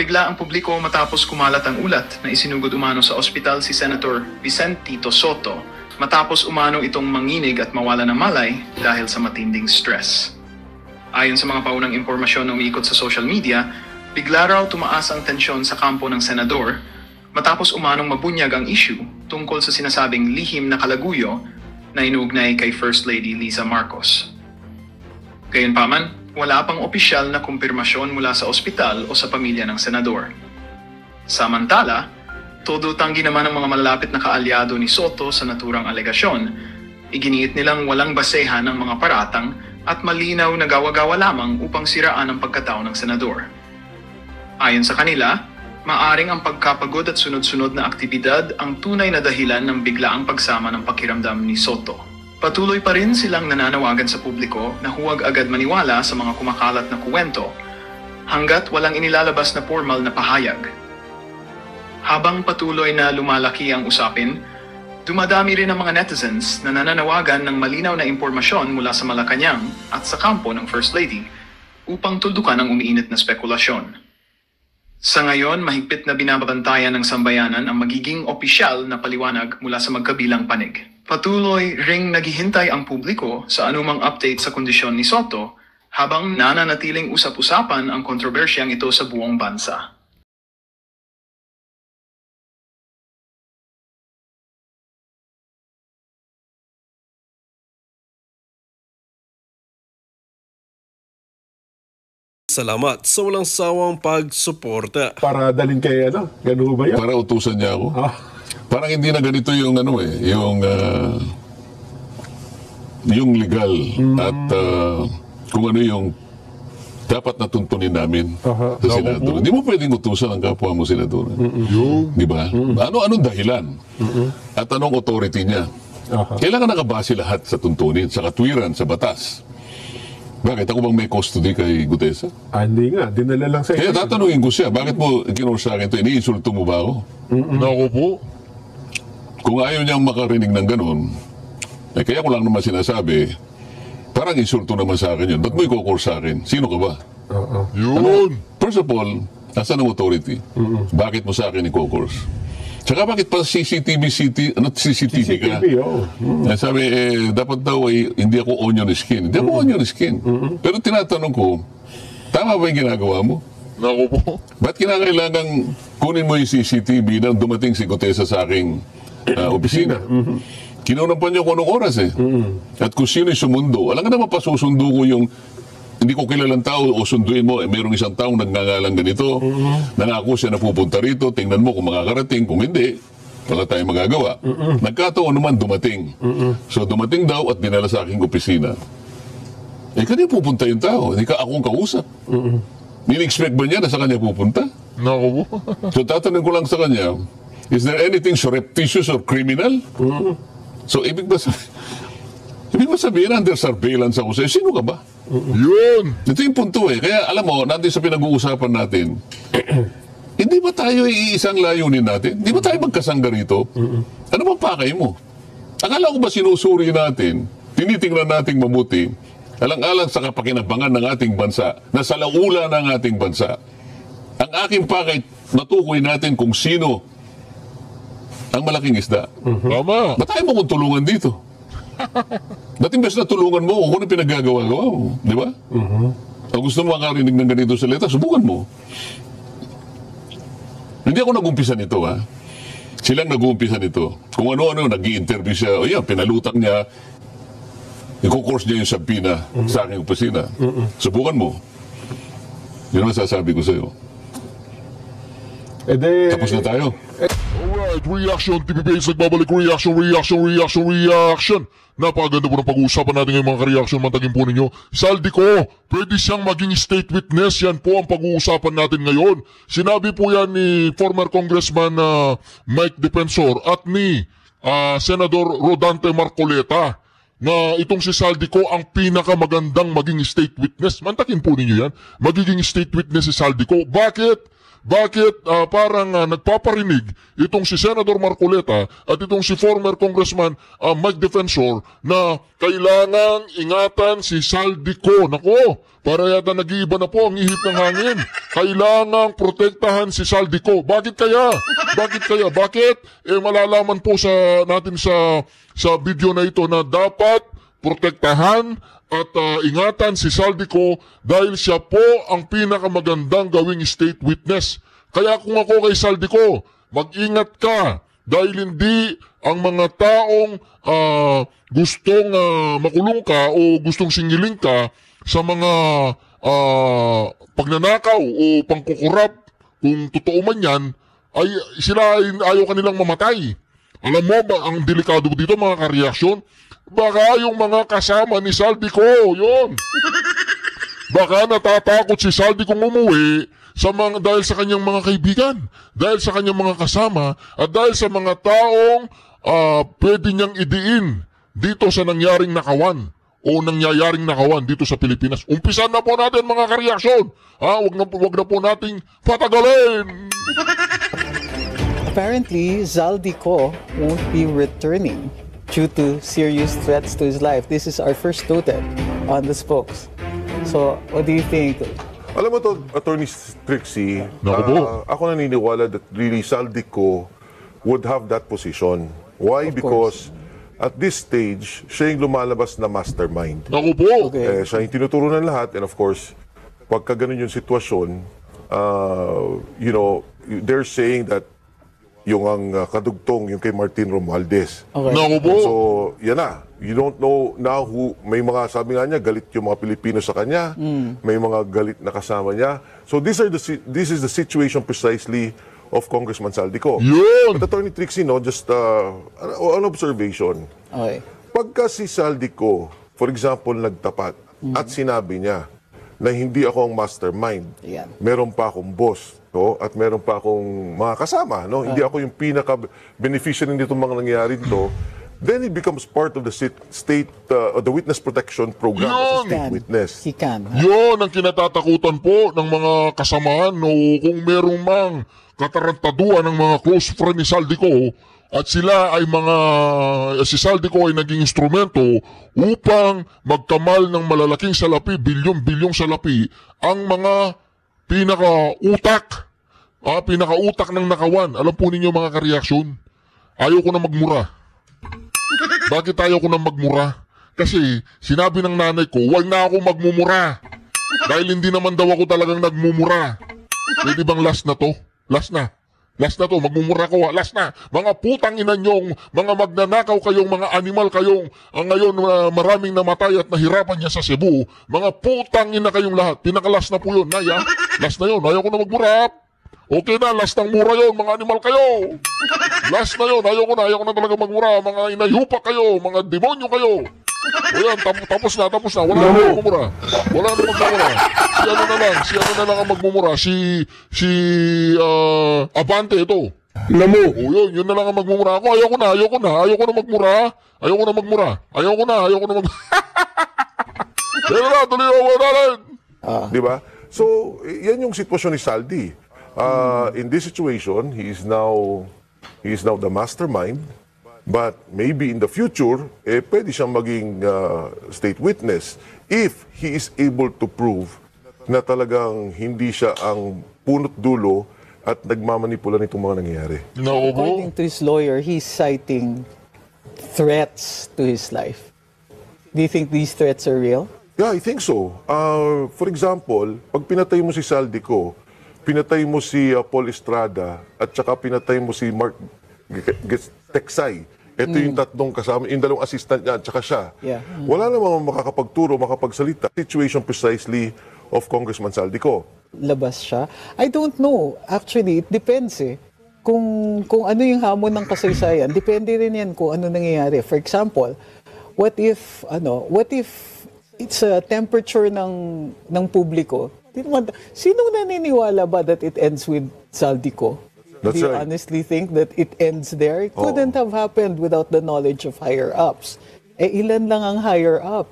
Nabigla ang publiko matapos kumalat ang ulat na isinugod umano sa ospital si Senator Vicentito Sotto matapos umano itong manginig at mawala ng malay dahil sa matinding stress. Ayon sa mga paunang impormasyon na umiikot sa social media, bigla raw tumaas ang tensyon sa kampo ng senador matapos umanong mabunyag ang issue tungkol sa sinasabing lihim na kalaguyo na inuugnay kay First Lady Liza Marcos. Gayunpaman, wala pang opisyal na kumpirmasyon mula sa ospital o sa pamilya ng senador. Samantala, todo tanggi naman ang mga malalapit na kaalyado ni Sotto sa naturang alegasyon. Iginiit nilang walang basehan ng mga paratang at malinaw na gawa-gawa lamang upang siraan ang pagkatao ng senador. Ayon sa kanila, maaring ang pagkapagod at sunod-sunod na aktibidad ang tunay na dahilan ng biglaang pagsama ng pakiramdam ni Sotto. Patuloy pa rin silang nananawagan sa publiko na huwag agad maniwala sa mga kumakalat na kuwento hanggat walang inilalabas na formal na pahayag. Habang patuloy na lumalaki ang usapin, dumadami rin ang mga netizens na nananawagan ng malinaw na impormasyon mula sa Malacanang at sa kampo ng First Lady upang tuldukan ang umiinit na spekulasyon. Sa ngayon, mahigpit na binabantayan ng sambayanan ang magiging opisyal na paliwanag mula sa magkabilang panig. Patuloy ring naghihintay ang publiko sa anumang update sa kondisyon ni Sotto habang nananatiling usap-usapan ang kontrobersyang ito sa buong bansa. Salamat sa walang sawang pagsuporta. Para dalhin kay gano'n ba yan? Para utusan niya ako. Parang hindi na ganito yung yung legal at kung ano yung dapat natuntunin namin sa senador. Hindi mo pwedeng utusan ang kapwa mo senador. Di ba? Anong dahilan? At anong authority niya? Kailangan nakabase lahat sa tuntunin, sa katwiran, sa batas. Bakit? Ako bang may custody kay Gutesa? Hindi nga. Dinala lang sa Kaya tatanungin ko siya, bakit mo ginor sa akin ito? Iniinsulto mo ba ako? Naku po. Kung ayaw niyang makarinig ng ganun, kaya ko lang naman sinasabi, parang insulto naman sa akin yun. Ba't mo i-call sa akin? Sino ka ba? Yun. First of all, asan ang authority? Bakit mo sa akin i-call? Tsaka bakit pa CCTV ka? Sabi, dapat daw hindi ako onion skin. Hindi ako onion skin. Pero tinatanong ko, tama ba yung ginagawa mo? Naku po. Ba't kinakailangan kunin mo yung CCTV nang dumating si Gutesa sa aking opisina? Kinunampan niyo kung anong oras At kung sino yung sumundo. Alam ka naman pa susundo ko yung hindi ko kilalang tao o sunduin mo, mayroong isang taong nagngangalang ganito, nangako siya na pupunta rito, tingnan mo kung makakarating, kung hindi, wala tayong magagawa. Nagkataon naman dumating. So dumating daw at dinala sa aking opisina. Kanina pupunta yung tao, hindi ka akong kausap. Nini-expect ba niya na sa kanya pupunta? Naku po. So tatanong ko lang sa kanya, is there anything surreptitious or criminal? So ibig ba sabihin under surveillance ako sa'yo, sino ka ba? Yun. Ito yung punto Kaya alam mo, nandun sa pinag-uusapan natin, hindi ba tayo iisang layunin natin? Hindi ba tayo magkasangga rito? Ano bang pakay mo? Akala ko ba sinusuri natin, tinitingnan nating mabuti, alang-alang sa kapakinabangan ng ating bansa, na sa laula ng ating bansa. Ang aking pakay, matukoy natin kung sino ang malaking isda. Tama. Ba't tayo mo kung tulungan dito? Ba't imbes na tulungan mo kung ano pinaggagawa-gawa mo? Di ba? Kung gusto mo makarinig ng ganito sa letra, subukan mo. Hindi ako nag-umpisa nito, Silang nag-uumpisa nito. Kung ano-ano, nag-i-interview siya, pinalutang niya, i-course niya yung sabina sa aking opisina. Subukan mo. Yun ang sasabi ko sa'yo. Tapos na tayo. Alright, Reaction TV Base, nagbabalik reaction. Napakaganda po ng pag-uusapan natin ngayong mga ka-reaction, mantagin po ninyo. Saldico, pwede siyang maging state witness, yan po ang pag-uusapan natin ngayon. Sinabi po yan ni former Congressman Mike Defensor at ni Senador Rodante Marcoleta na itong si Saldico ang pinakamagandang maging state witness. Mantakin po ninyo yan. Magiging state witness si Saldico. Bakit? bakit parang nagpaparinig itong si Senator Marcoleta at itong si former Congressman Mike Defensor na kailangang ingatan si Saldico. Nako, para yata nag-iiba na po ang ihip ng hangin. Kailangang protektahan si Saldico. Bakit kaya? Bakit? Malalaman po natin sa video na ito na dapat protektahan at ingatan si Saldico dahil siya po ang pinakamagandang gawing state witness. Kaya kung ako kay Saldico, mag-ingat ka dahil hindi ang mga taong gustong makulong ka o gustong singilin ka sa mga pagnanakaw o pangkukurap, kung totoo man yan, ay sila ayaw kanilang mamatay. Alam mo ba ang delikado dito mga kareaksyon? Baka yung mga kasama ni Saldico, yun. Baka natatakot si Saldico umuwi dahil sa kanyang mga kaibigan, dahil sa kanyang mga kasama, at dahil sa mga taong pwede niyang idiin dito sa nangyaring nakawan o nangyayaring nakawan dito sa Pilipinas. Umpisan na po natin mga kareaksyon. Wag na po nating patagalin. Apparently, Zaldico won't be returning due to serious threats to his life. This is our first totem on the spokes. So, what do you think? Alam mo to, Attorney Trixie, ako naniniwala that really Saldico would have that position. Why? Because at this stage, siya yung lumalabas na mastermind. Naku po! Okay. Siya yung tinuturo ng lahat, and of course, pagka ganun yung sitwasyon, they're saying that yung ang kadugtong yung kay Martin Romualdez. Okay. Naku po! So, yan na. You don't know now who, may mga, sabi nga niya, galit yung mga Pilipino sa kanya, may mga galit na kasama niya. So, this is the situation precisely of Congressman Saldico. Yun! But Attorney Trixie, just an observation. Okay. Pagka si Saldico, for example, nagtapat at sinabi niya na hindi ako ang mastermind, Yan. meron pa akong boss, at meron pa akong mga kasama, hindi ako yung pinaka-beneficiary nitong mga nangyayari dito, then he becomes part of the the witness protection program as a state witness. He can. Yun ang kinatatakutan po ng mga kasamahan kung merong mang katarantaduan ng mga close friend ni Saldico at sila ay si Saldico ay naging instrumento upang magkamal ng malalaking salapi, bilyon-bilyong salapi ang mga pinakautak ng nakawan. Alam po ninyo mga kareaksyon, ayaw ko na magmura. Bakit ayaw ko na magmura? Kasi sinabi ng nanay ko, huwag na ako magmumura. Dahil hindi naman daw ako talagang nagmumura. Pwede bang last na to? Last na to, magmumura ko, last na. Mga putang ina nyong, mga magnanakaw kayong, mga animal kayong, ngayon maraming namatay at nahirapan niya sa Cebu. Mga putang ina kayong lahat. Pinaka-last na po yun, Naya. Last na yun, ayaw ko na magmura. Okay na, last ng mura yun, mga animal kayo. Last na yun, ayaw ko na talaga magmura. Mga inayupa kayo, mga demonyo kayo. Ayan, tapos na. Wala na magmumura. Si ano na lang ang magmumura. Si Abante ito. Lamo. Yun na lang ang magmumura. Ako, ayoko na magmura. Ayoko na mag... Kaya na, tuloy ako natin. Di ba? So, yan yung sitwasyon ni Saldi. In this situation, he is now the mastermind. But maybe in the future, pwede siyang maging state witness if he is able to prove na talagang hindi siya ang punot dulo at nagmamanipula nitong mga nangyayari. According to his lawyer, he's citing threats to his life. Do you think these threats are real? Yeah, I think so. For example, pag pinatay mo si Saldico, pinatay mo si Paul Estrada, at saka pinatay mo si Mark Texay. Ito yung tatlong kasama, yung dalawang assistant niya at saka siya. Yeah. Wala namang makakapagturo, makapagsalita. Situation precisely of Congressman Saldico. Labas siya? I don't know. Actually, it depends Kung ano yung hamon ng kasaysayan, depende rin yan kung ano nangyayari. For example, what if it's a temperature ng publiko? Sino naniniwala ba that it ends with Saldico? That's Do you right. honestly think that it ends there? It couldn't have happened without the knowledge of higher-ups. Ilan lang ang higher-up?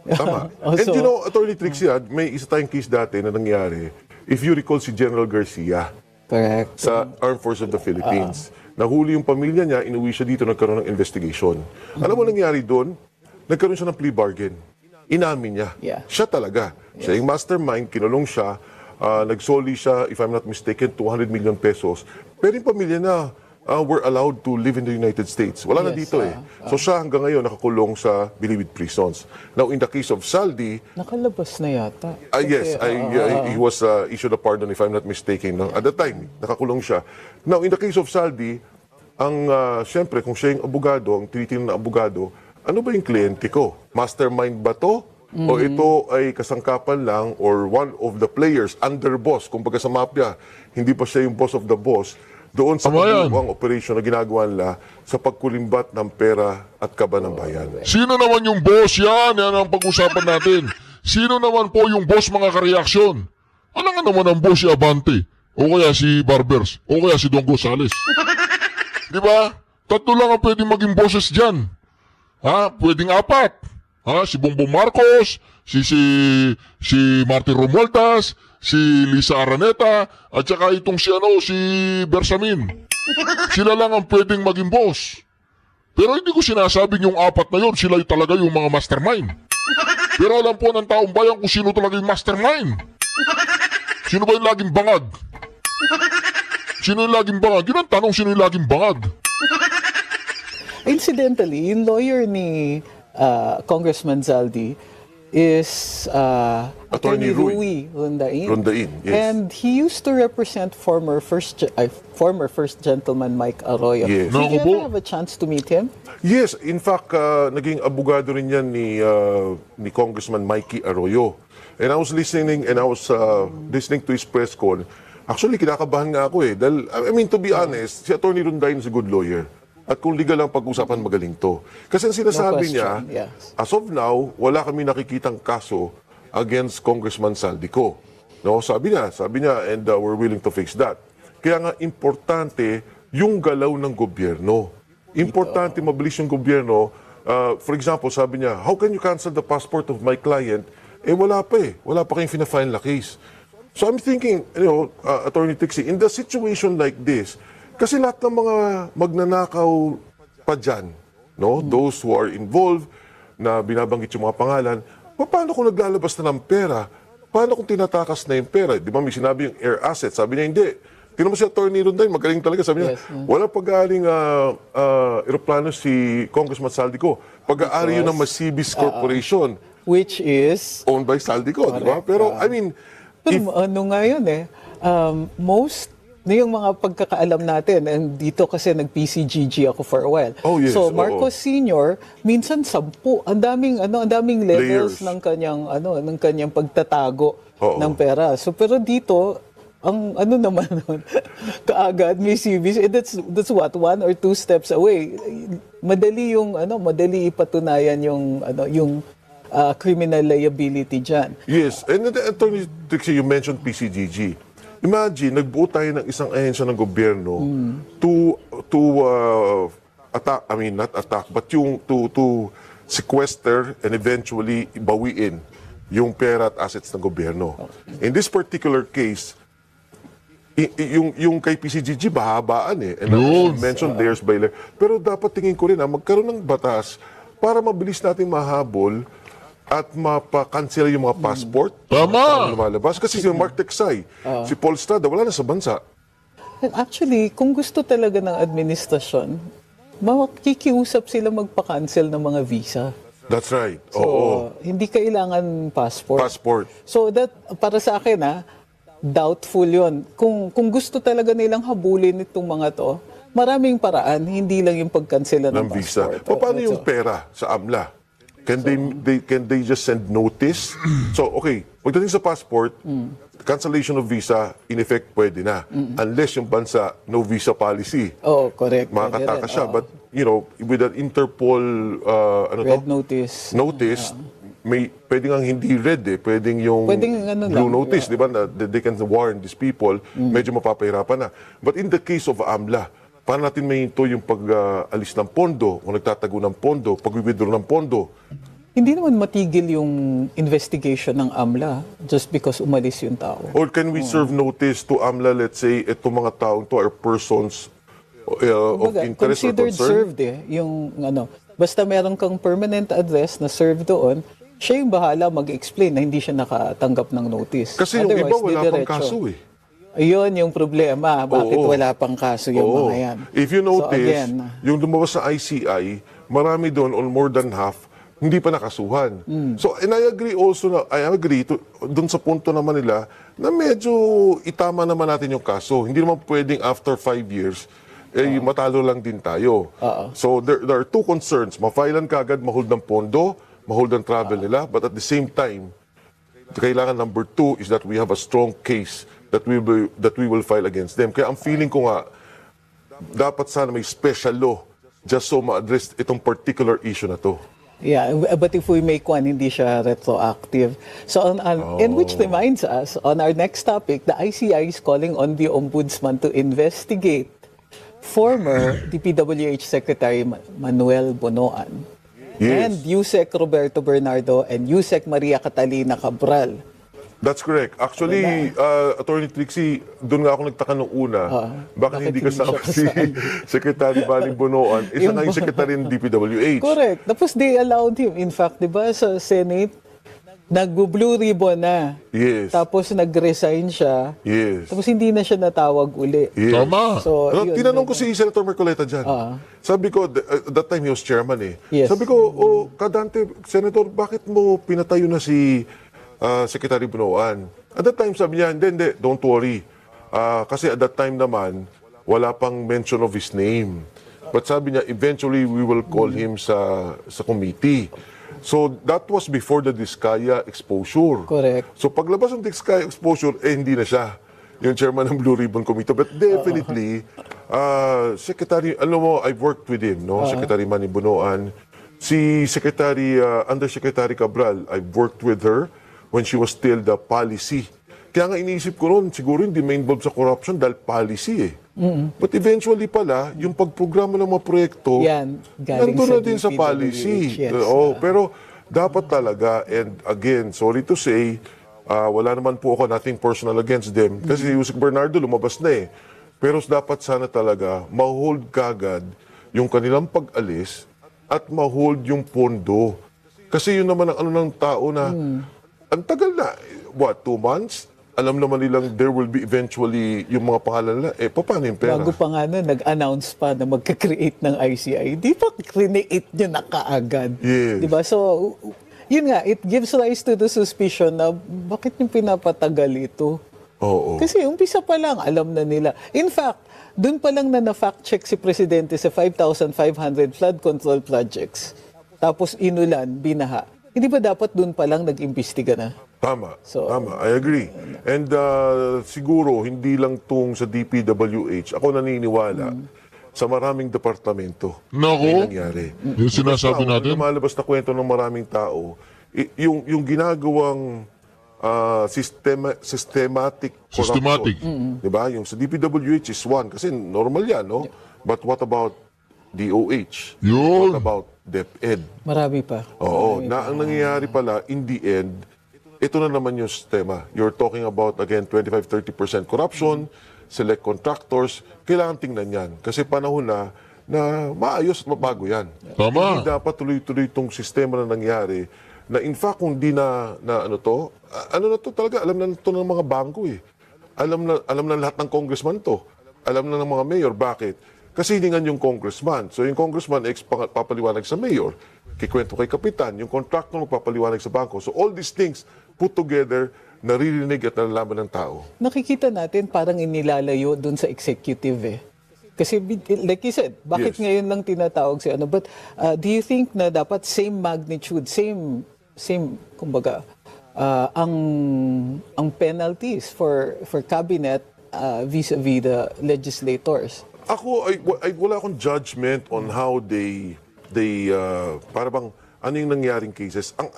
Tama. And Also, Attorney Trixie, may isa tayong case dati na nangyari. If you recall si General Garcia, Correct. sa Armed Forces of the Philippines. Nahuli yung pamilya niya, inuwi siya dito, nagkaroon ng investigation. Alam mo nangyari doon? Nagkaroon siya ng plea bargain. Inamin niya. Yeah. Siya talaga. Siya yung mastermind, kinulong siya, nagsoli siya, if I'm not mistaken, 200 million pesos. Pero yung pamilya na were allowed to live in the United States. Wala na Yes, dito eh. So siya hanggang ngayon nakakulong sa Bilibid prisons. Now, in the case of Saldi, Nakalabas na yata. yes, Kasi, he was issued a pardon if I'm not mistaken. No? At the time, nakakulong siya. Now, in the case of Saldi, siyempre, kung siya yung abogado, ang tinitingnan na abogado, ano ba yung kliyente ko? Mastermind ba to? O ito ay kasangkapan lang or one of the players, under boss, kumbaga sa mafia, hindi pa siya yung boss of the boss, doon sa Tama yan. kabuuang operation na ginagawa nila sa pagkulimbat ng pera at kaba ng bayan. Sino naman yung boss yan? Yan ang pag-usapan natin. Sino naman po yung boss mga kareaksyon? Ano nga naman ang boss si Abante? O kaya si Barbers? O kaya si Don Gonzales? Di ba? Tatlo lang ang pwedeng maging bosses dyan. Ha? Pwedeng apat. Ha? Si Bongbong Marcos, si Martin Romualdez, si Lisa Araneta, at saka itong si Bersamin. Sila lang ang pwedeng maging boss. Pero hindi ko sinasabing yung apat na yun, sila talaga yung mga mastermind. Pero alam po ng taong bayan kung sino talaga yung mastermind. Sino ba yung laging bangag? Sino yung laging bangag? Yun ang tanong, sino yung laging bangag? Incidentally, yung lawyer ni Congressman Zaldi is Attorney Rui Rondain. Rondain, yes. And he used to represent former first gentleman Mike Arroyo. Yes. Did you Naku po. ever have a chance to meet him? Yes, in fact, naging abogado rin yan ni Congressman Mikey Arroyo. And I was listening to his press call. Actually, kinakabahan nga ako eh. Dahil, I mean, to be honest, si Attorney Rondain is a good lawyer. At kung legal ang pag-usapan, magaling to. Kasi ang sinasabi niya, question, yes. as of now, wala kami nakikitang kaso against Congressman Saldico. No, sabi niya, and we're willing to face that. Kaya nga, importante yung galaw ng gobyerno. Importante mabilis yung gobyerno. For example, sabi niya, how can you cancel the passport of my client? Eh, wala pa eh. Wala pa kayong fina-file na case. So I'm thinking, Attorney Trixie, in the situation like this, kasi lahat ng mga magnanakaw pa dyan, no? Those who are involved, na binabanggit yung mga pangalan, paano kung naglalabas na ng pera? Paano kung tinatakas na yung pera? Di ba may sinabi yung air asset? Sabi niya, hindi. Tingnan mo si Attorney Rondain, magaling talaga. Sabi niya, walang pag-aaring aeroplano si Congressman Saldico. Pag-aari yun ng Masibis Corporation, Which is... owned by Saldico, di ba? Pero, I mean, Pero ano nga yun eh, most yung mga pagkakaalam natin, and dito kasi nag-PCGG ako for a while. Oh, yes, So oo. Marcos Sr., minsan 10, ang daming levels Layers. ng kanyang pagtatago Oo. ng pera. So pero dito, ang naman nun, kaagad may CVs, that's what, 1 or 2 steps away. Madali ipatunayan yung criminal liability dyan. yes. And then, Attorney Trixie, you mentioned PCGG. Imagine, nagbuo tayo ng isang ahensya ng gobyerno to attack, I mean, not attack, but to sequester and eventually bawiin yung pera at assets ng gobyerno. In this particular case, yung kay PCGG, bahabaan eh. And as you mentioned, layers by layer. Pero dapat tingin ko rin, magkaroon ng batas para mabilis natin mahabol at mapakansela yung mga passport. Tama! Na lumalabas. Kasi si Mark Teksay, si Paul Estrada, wala na sa bansa. Actually, kung gusto talaga ng administrasyon, makikiusap sila magpa-cancel ng mga visa. That's right. So, Oo. hindi kailangan passport. Passport. So, para sa akin, doubtful yon. Kung gusto talaga nilang habulin itong mga to, maraming paraan, hindi lang yung pagkansela ng Ng visa. passport. Paano yung pera sa AMLA? Can they just send notice? So, okay, pagdating sa passport, cancellation of visa, in effect, pwede na. Unless yung bansa, no visa policy. Oh, correct. Makakataka Pwede rin, siya. oo. But, with an Interpol, Red notice. notice, pwedeng ang hindi red eh. Pwedeng yung Pwedeng blue lang, notice, di ba? Na they can warn these people, medyo mapapahirapan na. But in the case of AMLA, paano natin mahinto yung pag-alis ng pondo, kung nagtatago ng pondo, pag-withdraw ng pondo? hindi naman matigil yung investigation ng AMLA just because umalis yung tao. Or can we serve notice to AMLA, let's say, itong mga taong to are persons of Kumbaga, interest or considered concern? served yung basta meron kang permanent address na served doon, siya yung bahala mag-explain na hindi siya nakatanggap ng notice. Kasi yung iba Otherwise, wala pang didiretso. kaso eh. Ayun yung problema. Bakit Oo. wala pang kaso yung Oo. mga yan? If you So, notice, again, yung lumabas sa ICI, marami doon, or more than half, hindi pa nakasuhan. So, and I agree also, doon sa punto naman nila, na medyo itama naman natin yung kaso. Hindi naman pwedeng after 5 years, matalo lang din tayo. So, there are two concerns. Ma-filean ka agad, ma-hold ng pondo, ma-hold ng travel nila, but at the same time, kailangan number 2 is that we have a strong case that we will file against them. Kaya ang feeling ko nga, dapat sana may special law just so ma-address itong particular issue na to. yeah, but if we make one, hindi siya retroactive. So, and which reminds us, on our next topic, the ICI is calling on the Ombudsman to investigate former DPWH Secretary Manuel Bonoan Yes. and Yusek Roberto Bernardo and Yusek Maria Catalina Cabral. That's correct. Actually, Attorney Trixie, doon nga ako nagtaka nung una, bakit hindi kasama si Secretary Bani Bonoan, isa nga yung Secretary ng DPWH. Correct. Tapos they allowed him. In fact, di ba sa Senate, nag-blue ribbon na. Yes. Tapos nag-resign siya. Yes. Tapos hindi na siya natawag uli. Yes. Tama. So, yun, Tinanong ko si Senator Mercoleta dyan. Sabi ko, that time he was chairman eh. Yes. Sabi ko, Kadante, Senator, bakit mo pinatayo na si Secretary Bonoan? At that time sabi niya, hindi, don't worry. Kasi at that time naman, wala pang mention of his name. But sabi niya, eventually we will call him sa committee. So that was before the Diskaya exposure. Correct. So paglabas ng Diskaya exposure, hindi na siya yung chairman ng Blue Ribbon Committee. But definitely, Secretary, alam mo, I've worked with him, no? Secretary Manny Bonoan. Si Secretary, Undersecretary Cabral, I've worked with her when she was still the policy. Kaya nga iniisip ko noon, siguro hindi may involved sa corruption dahil policy eh. But eventually pala, yung pagprograma ng mga proyekto, Yan, galing nandun sa na din sa DPWH, policy. yes. Pero dapat talaga, and again, sorry to say, wala naman po ako nothing personal against them. Kasi Yusek Bernardo lumabas na eh. Pero dapat sana talaga, ma-hold kagad yung kanilang pag-alis at ma-hold yung pondo. Kasi yun naman ang ano ng tao na, ang tagal na, 2 months? Alam naman nilang there will be eventually yung mga pangalan nila, paano yung pera? Bago pa nga nun, nag-announce pa na magka-create ng ICI. Di ba create nyo na kaagad? Yes. Di ba? So, yun nga, it gives rise to the suspicion na bakit yung pinapatagal ito? Oo. Kasi umpisa pa lang, alam na nila. In fact, dun pa lang na na-fact check si Presidente sa 5,500 flood control projects. Tapos inulan, binaha. Hindi ba dapat dun pa lang nag-imbestiga na? Tama. So, Tama. I agree. And siguro, hindi lang tong sa DPWH. Ako naniniwala sa maraming departamento. Nako. May nangyari. Yung sinasabi natin. Lumalabas na kwento ng maraming tao, yung ginagawang systematic corruption. Systematic. Diba? Yung sa DPWH is one. Kasi normal yan, no? But what about DOH? Yun. What about DepEd? marami pa. Oo, na ang nangyayari pala, in the end, ito na naman yung sistema. You're talking about, again, 25-30% corruption, select contractors, kailangan tingnan yan. Kasi panahon na maayos at mabago yan. Tama. Hindi dapat tuloy-tuloy itong sistema na nangyari, na in fact, kung di na ano na to talaga, alam na ito ng mga bangko eh. Alam na lahat ng congressman to. Alam na ng mga mayor. Bakit? Kasi hiningan yung congressman. So yung congressman, papaliwanag sa mayor. Kikwento kay kapitan. Yung contractor magpapaliwanag sa bangko. So all these things put together, naririnig at nalalaman ng tao. Nakikita natin parang inilalayo dun sa executive eh. Kasi like you said, bakit Yes. ngayon lang tinatawag si ano? But do you think na dapat same magnitude, same kumbaga, ang penalties for cabinet vis-a-vis the legislators? Ako, wala akong judgment on how they para bang ano yung nangyaring cases. Ang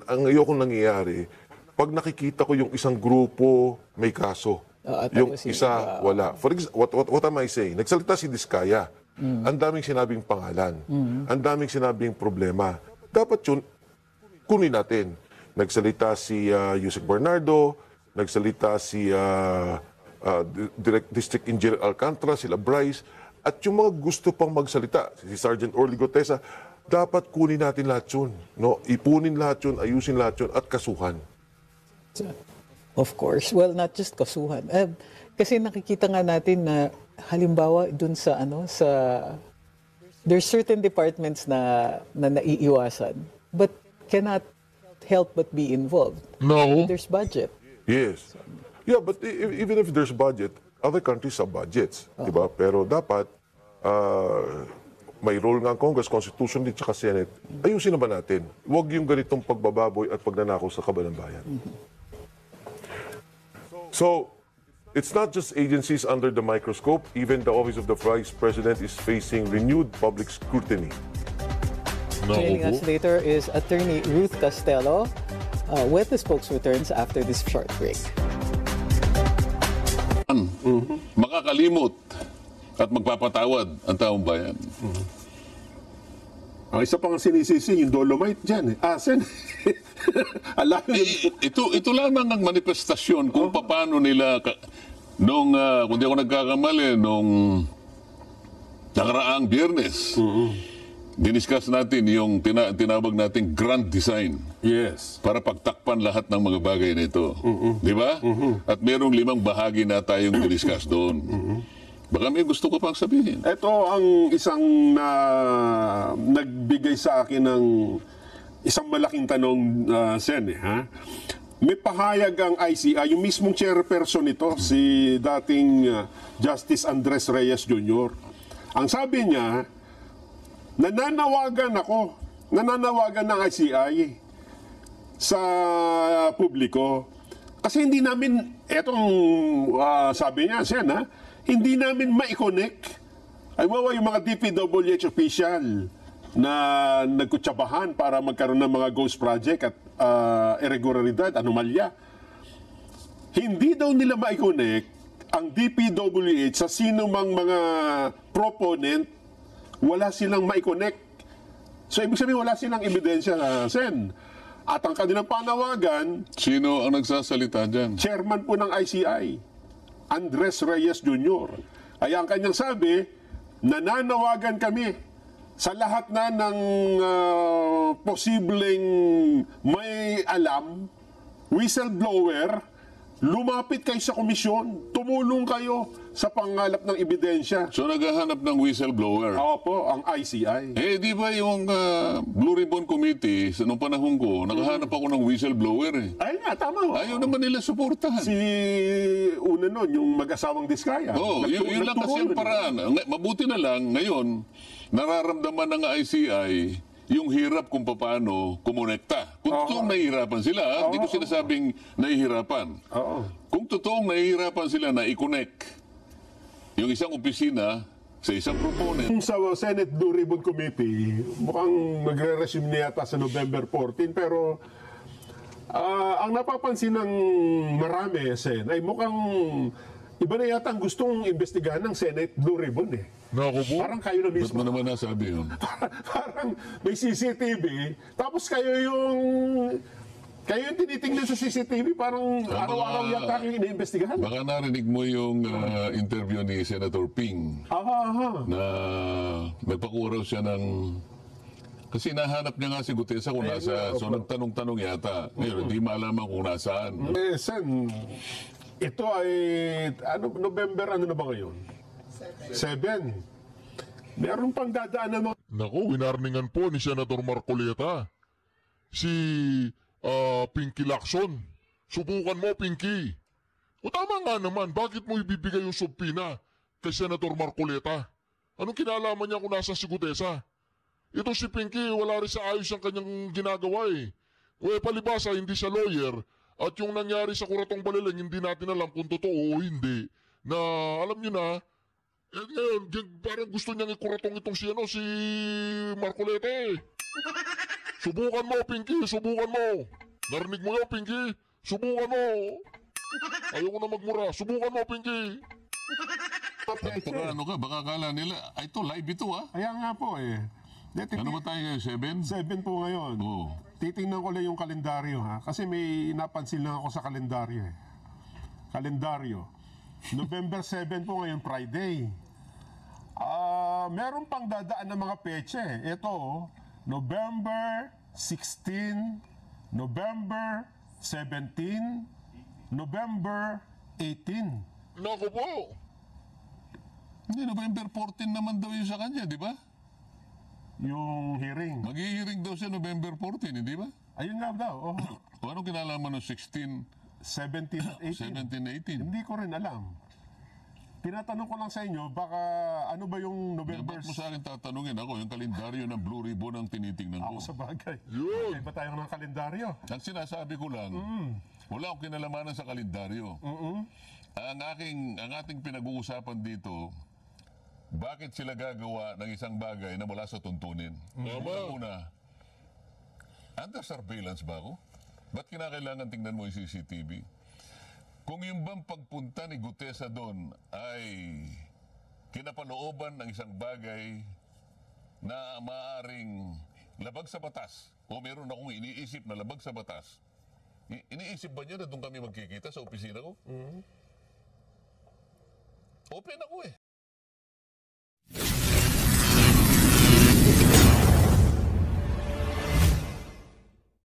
ayokong nangyayari, pag nakikita ko yung isang grupo may kaso, yung tapos isa wala. For example, what am I saying? Nagsalita si Diskaya. Ang daming sinabing pangalan. Ang daming sinabing problema. Dapat yun, kunin natin. Nagsalita si Yusek Bernardo, nagsalita si District Engineer Alcantara, sila Bryce, at yung mga gusto pang magsalita, si Sergeant Orly Gotesa, dapat kunin natin lahat yun. No? Ipunin lahat yun, ayusin lahat yun, at kasuhan. Of course. Well, not just kasuhan. Kasi nakikita nga natin na halimbawa dun sa there's certain departments na naiiwasan but cannot help but be involved. No. There's budget. Yes. Yeah, but even if there's budget, other countries have budgets, di ba? Pero dapat may role nga ang Congress, Constitution at saka Senate. Ayusin naman natin. Huwag yung ganitong pagbababoy at pagnanakaw sa kaban ng bayan. So, it's not just agencies under the microscope. Even the Office of the Vice President is facing renewed public scrutiny. Joining us later is Attorney Ruth Castello with the spokes returns after this short break. Makakalimot at magpapatawad ang taong bayan. Ang isa pang sinisisi, yung Dolomite dyan. Sen. Ito lamang ang manifestasyon kung paano nila nung kung di ako nagkakamali nung nakaraang Biyernes. Diniscuss natin yung tinawag nating grand design. Yes. Para pagtakpan lahat ng mga bagay nito. Di ba? At merong 5 bahagi na tayong diniscuss doon. Baka may gusto ko pang sabihin. Ito ang isang nagbigay sa akin ng isang malaking tanong, Sen. Ha? May pahayag ang ICI, yung mismong chairperson nito, si dating Justice Andres Reyes Jr. Ang sabi niya, nananawagan ng ICI sa publiko. Kasi hindi namin, sabi niya, Sen, ha? Hindi namin ma-connect. Ay yung mga DPWH official na nagkutsabahan para magkaroon ng mga ghost project at irregularidad, anomalya. Hindi daw nila ma-connect ang DPWH sa sino mang mga proponent, wala silang ma-connect. So, ibig sabihin, wala silang ebidensya, Sen. At ang kanilang panawagan, Sino ang nagsasalita dyan? chairman po ng ICI, Andres Reyes Jr. Ay ang kanyang sabi, nananawagan kami sa lahat na ng posibleng may alam, whistleblower, lumapit kayo sa komisyon, tumulong kayo sa pangalap ng ebidensya. So naghahanap ng whistleblower. Opo, ang ICI. Di ba yung Blue Ribbon Committee, nung panahon ko, naghahanap ako ng whistleblower eh. Ay nga, tama. Ayaw naman nila suportahan. Si una nun, yung mag-asawang Diskaya. Yun lang kasi ang paraan. Mabuti na lang, ngayon, nararamdaman ng ICI yung hirap kung paano kumonekta. Kung totoong nahihirapan sila, hindi ko sinasabing nahihirapan. Kung totoong nahihirapan sila na i-connect yung isang opisina sa isang proponent. Sa Senate Blue Ribbon Committee, mukhang magre-resume niya yata sa November 14, pero ang napapansin ng marami, Sen, ay mukhang iba na yata ang gustong investigahan ng Senate Blue Ribbon eh. Naku po. Parang kayo na Ba't mismo. mo naman nasabi yun? Parang may CCTV, tapos kayo yung tinitingnan sa CCTV, parang araw-araw yata kayong iniimbestigahan. Baka narinig mo yung interview ni Senator Ping na nagpakuraw siya ng... Kasi nahanap niya nga si Gutesa kung nasa... So nagtanong-tanong yata. Ngayon, hindi malaman kung nasaan. Sen, ito ay November, ano na ba ngayon? 7. Meron pang dadaan na mga... Naku, winarningan po ni Senator Marcoleta. Si Pinky Lacson. Subukan mo, Pinky. O tama nga naman, bakit mo ibibigay yung subpina kay Senator Marcoleta? Anong kinalaman niya kung nasa si Gutesa? Ito si Pinky, wala rin sa ayos ang kanyang ginagawa eh. Palibasa, hindi siya lawyer. At yung nangyari sa Kuratong Baliling, hindi natin alam kung totoo o hindi. Na alam niyo na, ngayon, parang gusto niyang ikuratong itong si Marcoleta eh. Subukan mo, Pinky, subukan mo. Narinig mo yun, Pinky? Subukan mo. Ayoko na magmura. Subukan mo, Pinky. Ano ka, baka akala nila, ito, live ito ah. Kaya nga po eh. Ano ba tayo ngayon, 7? 7 po ngayon. Oo. titingnan ko lang yung kalendaryo ha. Kasi may napansin lang ako sa kalendaryo eh. Kalendaryo. November 7 po ngayon, Friday. Meron pang dadaan ng mga peche. Ito, November 16, November 17, November 18. Naku po! Hindi, November 14 naman daw yung sa kanya, di ba? Yung hearing. Maghihiring daw siya November 14, hindi ba? Ayun nga daw. Oh. O anong kinalaman ng 16, 17 at 18. 17, 18? Hindi ko rin alam. Tinatanong ko lang sa inyo, baka ano ba yung November... Ba't mo sa akin tatanungin ako, yung kalendaryo ng Blue Ribbon ang tinitingnan ko. Ako sa bagay. Yun. Iba tayo ng kalendaryo. Ang sinasabi ko lang, wala akong kinalamanan sa kalendaryo. Ang ating pinag-uusapan dito, bakit sila gagawa ng isang bagay na wala sa tuntunin? Una, under surveillance ba ako? Ba't kinakailangan tingnan mo yung CCTV? Kung yung bang pagpunta ni Gutesa doon ay kinapalooban ng isang bagay na maaaring labag sa batas o meron akong iniisip na labag sa batas, iniisip ba niya na doon kami magkikita sa opisina ko? Open ako eh.